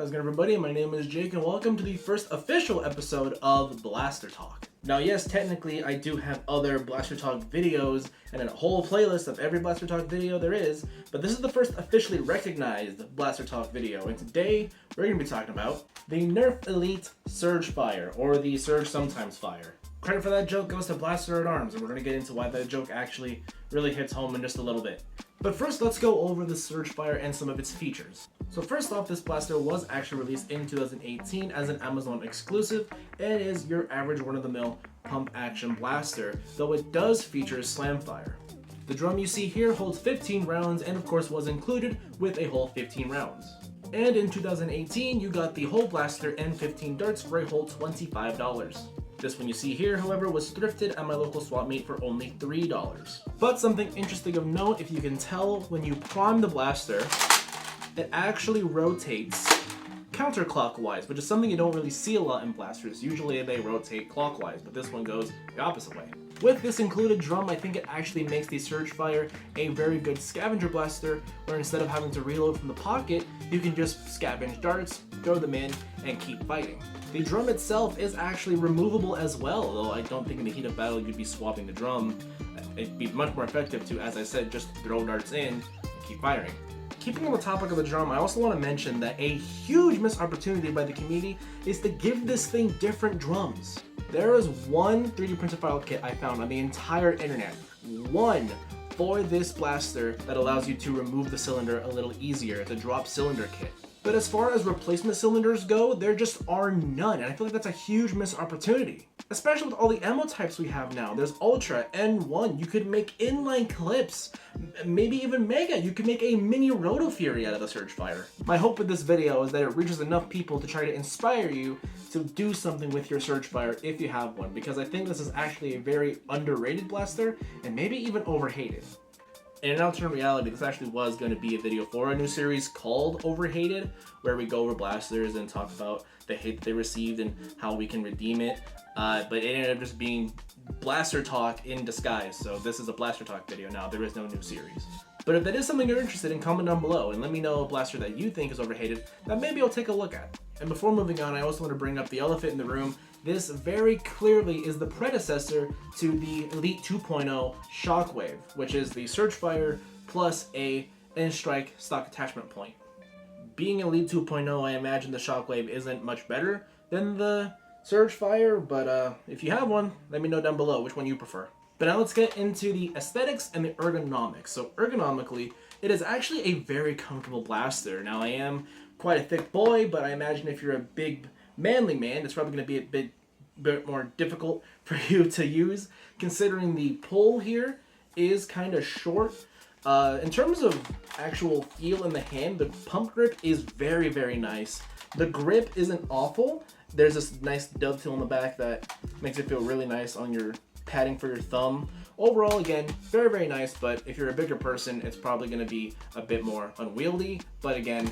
How's it going, everybody? My name is Jake and welcome to the first official episode of Blaster Talk. Now yes, technically I do have other Blaster Talk videos and a whole playlist of every Blaster Talk video there is, but this is the first officially recognized Blaster Talk video, and today we're going to be talking about the NERF Elite Surgefire, or the Surge Sometimes Fire. Credit for that joke goes to Blaster at Arms, and we're going to get into why that joke actually really hits home in just a little bit. But first, let's go over the Surgefire and some of its features. So first off, this blaster was actually released in 2018 as an Amazon exclusive, and is your average run-of-the-mill pump action blaster, though it does feature Slamfire. The drum you see here holds 15 rounds and of course was included with a whole 15 rounds. And in 2018, you got the whole blaster and 15 darts for a whole $25. This one you see here, however, was thrifted at my local swap meet for only $3. But something interesting of note, if you can tell, when you prime the blaster, it actually rotates counterclockwise, which is something you don't really see a lot in blasters. Usually they rotate clockwise, but this one goes the opposite way. With this included drum, I think it actually makes the Surgefire a very good scavenger blaster, where instead of having to reload from the pocket, you can just scavenge darts, throw them in, and keep fighting. The drum itself is actually removable as well, though I don't think in the heat of battle you'd be swapping the drum. It'd be much more effective to, as I said, just throw darts in and keep firing. Keeping on the topic of the drum, I also want to mention that a huge missed opportunity by the community is to give this thing different drums. There is one 3D printed file kit I found on the entire internet, one for this blaster, that allows you to remove the cylinder a little easier. It's a drop cylinder kit. But as far as replacement cylinders go, there just are none, and I feel like that's a huge missed opportunity. Especially with all the ammo types we have now. There's Ultra, N1, you could make inline clips, maybe even Mega. You could make a mini Roto Fury out of the Surgefire. My hope with this video is that it reaches enough people to try to inspire you to do something with your Surgefire if you have one, because I think this is actually a very underrated blaster, and maybe even overhated. In alternate reality, this actually was going to be a video for a new series called Overhated, where we go over blasters and talk about the hate that they received and how we can redeem it. But it ended up just being Blaster Talk in disguise, so this is a Blaster Talk video now. There is no new series. But if that is something you're interested in, comment down below and let me know a blaster that you think is overhated that maybe I'll take a look at. And before moving on, I also want to bring up the elephant in the room. This very clearly is the predecessor to the Elite 2.0 Shockwave, which is the Surgefire plus a N-Strike stock attachment point. Being Elite 2.0, I imagine the Shockwave isn't much better than the Surgefire, but if you have one, let me know down below which one you prefer. But now let's get into the aesthetics and the ergonomics. So ergonomically, it is actually a very comfortable blaster. Now I am quite a thick boy, but I imagine if you're a big manly man, it's probably going to be a bit more difficult for you to use, considering the pull here is kind of short. In terms of actual feel in the hand, the pump grip is very, very nice. The grip isn't awful. There's this nice dovetail in the back that makes it feel really nice on your padding for your thumb. Overall, again, very, very nice, but if you're a bigger person, it's probably going to be a bit more unwieldy, but again,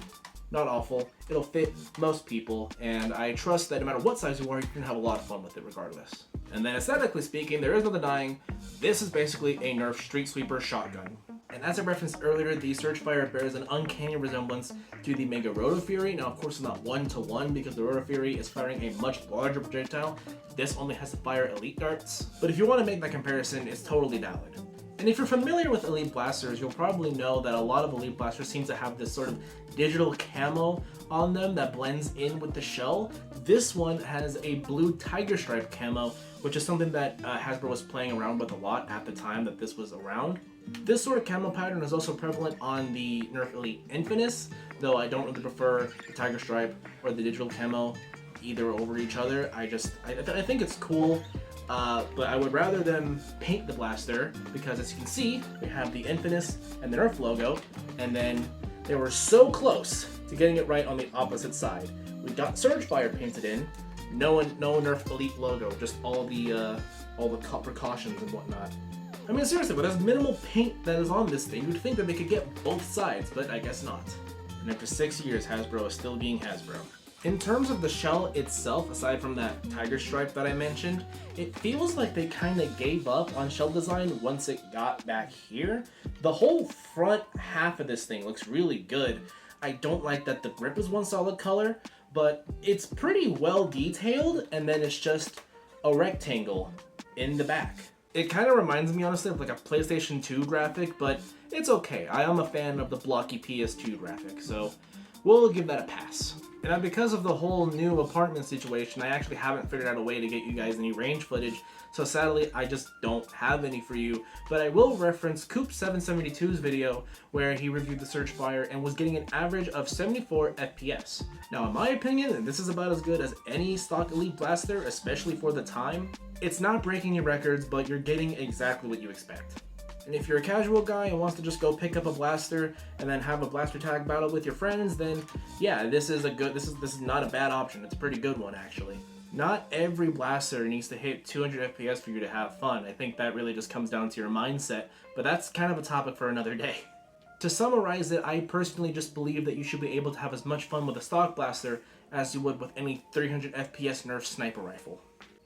not awful. It'll fit most people, and I trust that no matter what size you are, you can have a lot of fun with it regardless. And then aesthetically speaking, there is no denying, this is basically a NERF Street Sweeper shotgun. And as I referenced earlier, the Surgefire bears an uncanny resemblance to the Mega Roto Fury. Now, of course, it's not one-to-one because the Roto Fury is firing a much larger projectile. This only has to fire elite darts. But if you want to make that comparison, it's totally valid. And if you're familiar with Elite blasters, you'll probably know that a lot of Elite blasters seem to have this sort of digital camo on them that blends in with the shell. This one has a blue tiger stripe camo, which is something that Hasbro was playing around with a lot at the time that this was around. This sort of camo pattern is also prevalent on the NERF Elite Infinus, though I don't really prefer the tiger stripe or the digital camo either over each other. I think it's cool. But I would rather them paint the blaster, because as you can see, we have the Infinus and the NERF logo, and then they were so close to getting it right on the opposite side. We got Surgefire painted in, no NERF Elite logo, just all the precautions and whatnot. I mean, seriously, with as minimal paint that is on this thing, you'd think that they could get both sides, but I guess not. And after 6 years, Hasbro is still being Hasbro. In terms of the shell itself, aside from that tiger stripe that I mentioned, it feels like they kind of gave up on shell design once it got back here. The whole front half of this thing looks really good. I don't like that the grip is one solid color, but it's pretty well detailed, and then it's just a rectangle in the back. It kind of reminds me, honestly, of like a PlayStation 2 graphic, but it's okay. I am a fan of the blocky PS2 graphic, so we'll give that a pass. And now, because of the whole new apartment situation, I actually haven't figured out a way to get you guys any range footage, so sadly I just don't have any for you, but I will reference Coop772's video where he reviewed the Surgefire and was getting an average of 74 FPS. Now in my opinion, and this is about as good as any stock Elite blaster, especially for the time, it's not breaking your records, but you're getting exactly what you expect. And if you're a casual guy and wants to just go pick up a blaster and then have a blaster tag battle with your friends, then yeah, this is not a bad option. It's a pretty good one, actually. Not every blaster needs to hit 200 FPS for you to have fun. I think that really just comes down to your mindset, but that's kind of a topic for another day. To summarize it, I personally just believe that you should be able to have as much fun with a stock blaster as you would with any 300 FPS NERF sniper rifle.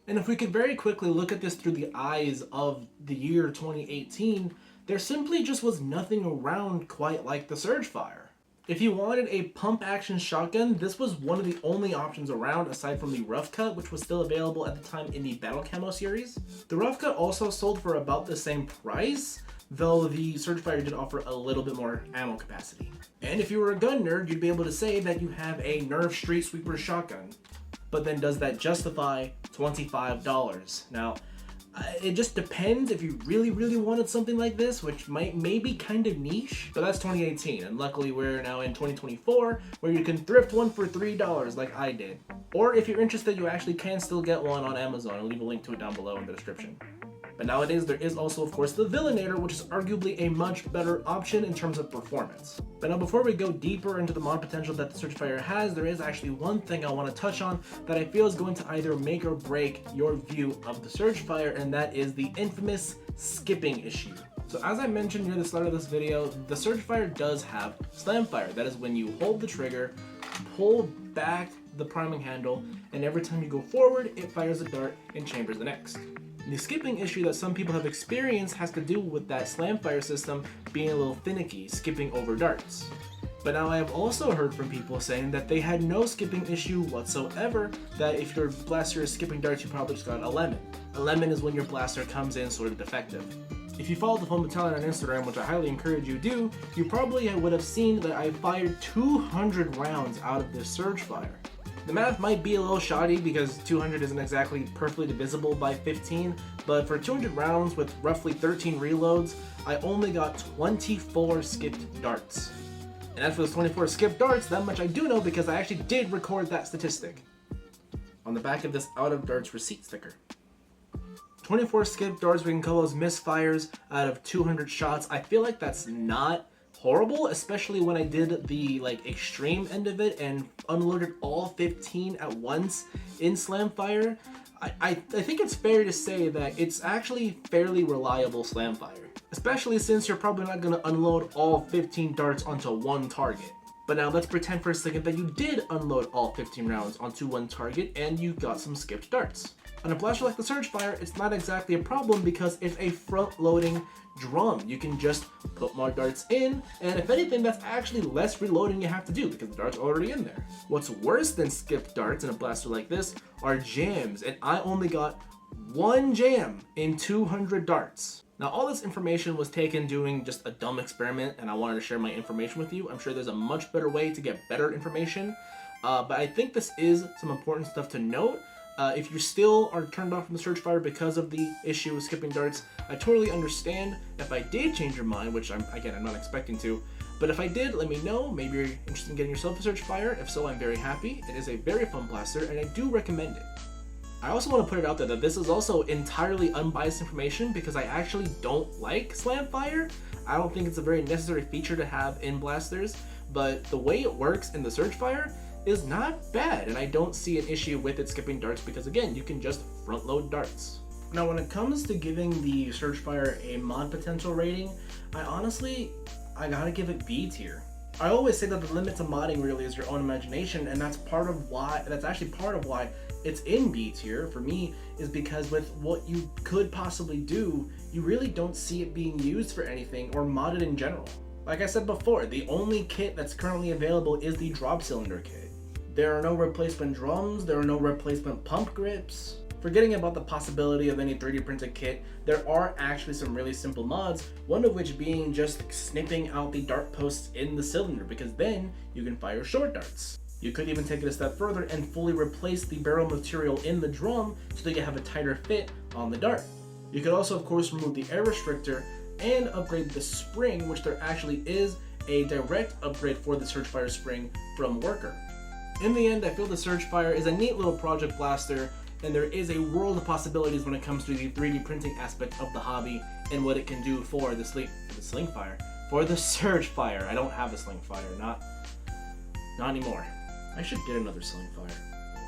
And if we could very quickly look at this through the eyes of the year 2018, there simply just was nothing around quite like the Surgefire. If you wanted a pump action shotgun, this was one of the only options around aside from the rough cut, which was still available at the time in the Battle Camo series. The rough cut also sold for about the same price, though the Surgefire did offer a little bit more ammo capacity. And if you were a gun nerd, you'd be able to say that you have a NERF Street Sweeper shotgun. But then does that justify $25? Now, it just depends if you really wanted something like this, which may be kind of niche, but that's 2018, and luckily we're now in 2024, where you can thrift one for $3 like I did. Or if you're interested, you actually can still get one on Amazon. I'll leave a link to it down below in the description. But nowadays there is also, of course, the Villainator, which is arguably a much better option in terms of performance. But now, before we go deeper into the mod potential that the Surgefire has, there is actually one thing I want to touch on that I feel is going to either make or break your view of the Surgefire, and that is the infamous skipping issue. So as I mentioned near the start of this video, the Surgefire does have Slamfire. That is when you hold the trigger, pull back the priming handle, and every time you go forward, it fires a dart and chambers the next. The skipping issue that some people have experienced has to do with that Slamfire system being a little finicky, skipping over darts. But now I have also heard from people saying that they had no skipping issue whatsoever, that if your blaster is skipping darts, you probably just got a lemon. A lemon is when your blaster comes in sort of defective. If you follow the Foam Battalion on Instagram, which I highly encourage you do, you probably would have seen that I fired 200 rounds out of this Surgefire. The math might be a little shoddy because 200 isn't exactly perfectly divisible by 15, but for 200 rounds with roughly 13 reloads, I only got 24 skipped darts. And as for those 24 skipped darts, that much I do know because I actually did record that statistic on the back of this out of darts receipt sticker. 24 skipped darts, we can call those misfires out of 200 shots. I feel like that's not horrible, especially when I did the extreme end of it and unloaded all 15 at once in Slamfire. I think it's fair to say that it's actually fairly reliable Slamfire, especially since you're probably not going to unload all 15 darts onto one target. But now let's pretend for a second that you did unload all 15 rounds onto one target and you got some skipped darts. On a blaster like the Surgefire, it's not exactly a problem because it's a front-loading drum. You can just put more darts in, and if anything, that's actually less reloading you have to do because the darts are already in there. What's worse than skipped darts in a blaster like this are jams, and I only got one jam in 200 darts. Now, all this information was taken doing just a dumb experiment, and I wanted to share my information with you. I'm sure there's a much better way to get better information, but I think this is some important stuff to note. If you still are turned off from the Surgefire because of the issue with skipping darts, I totally understand. If I did change your mind, which I'm not expecting to, but if I did, let me know. Maybe you're interested in getting yourself a Surgefire. If so, I'm very happy. It is a very fun blaster, and I do recommend it. I also want to put it out there that this is also entirely unbiased information because I actually don't like Slamfire. I don't think it's a very necessary feature to have in blasters, but the way it works in the Surgefire is not bad, and I don't see an issue with it skipping darts because, again, you can just front load darts. Now, when it comes to giving the Surgefire a mod potential rating, I gotta give it B tier. I always say that the limit to modding really is your own imagination, and that's actually part of why it's in B tier for me, is because with what you could possibly do, you really don't see it being used for anything or modded in general. Like I said before, the only kit that's currently available is the drop cylinder kit. There are no replacement drums, there are no replacement pump grips. Forgetting about the possibility of any 3D printed kit, there are actually some really simple mods, one of which being just snipping out the dart posts in the cylinder, because then you can fire short darts. You could even take it a step further and fully replace the barrel material in the drum so that you have a tighter fit on the dart. You could also, of course, remove the air restrictor and upgrade the spring, which there actually is a direct upgrade for the Surgefire spring from Worker. In the end, I feel the Surgefire is a neat little project blaster, and there is a world of possibilities when it comes to the 3D printing aspect of the hobby and what it can do for the Surgefire. I don't have a Surgefire, not anymore. I should get another Surgefire.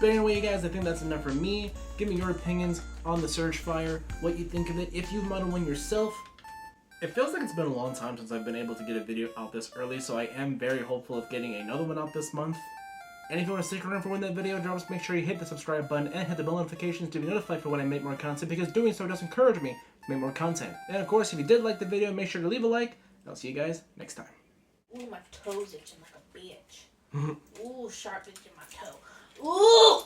But anyway, you guys, I think that's enough for me. Give me your opinions on the Surgefire, what you think of it, if you've modeled one yourself. It feels like it's been a long time since I've been able to get a video out this early, so I am very hopeful of getting another one out this month. And if you want to stick around for when that video drops, make sure you hit the subscribe button and hit the bell notifications to be notified for when I make more content, because doing so does encourage me to make more content. And of course, if you did like the video, make sure to leave a like, and I'll see you guys next time. Ooh, my toes itching like a bitch. Ooh, sharp itch in my toe. Ooh!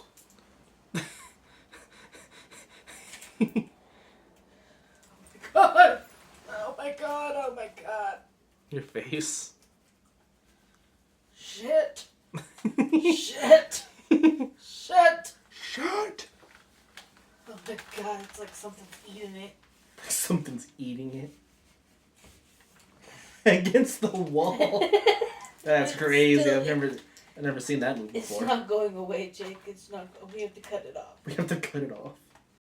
God! Oh my god, oh my god. Your face. Shit. Shit. Shit. Shut! Oh my god, it's like something's eating it. Something's eating it. Against the wall. That's crazy. I've never seen that move before. It's not going away, Jake. It's not. We have to cut it off. We have to cut it off.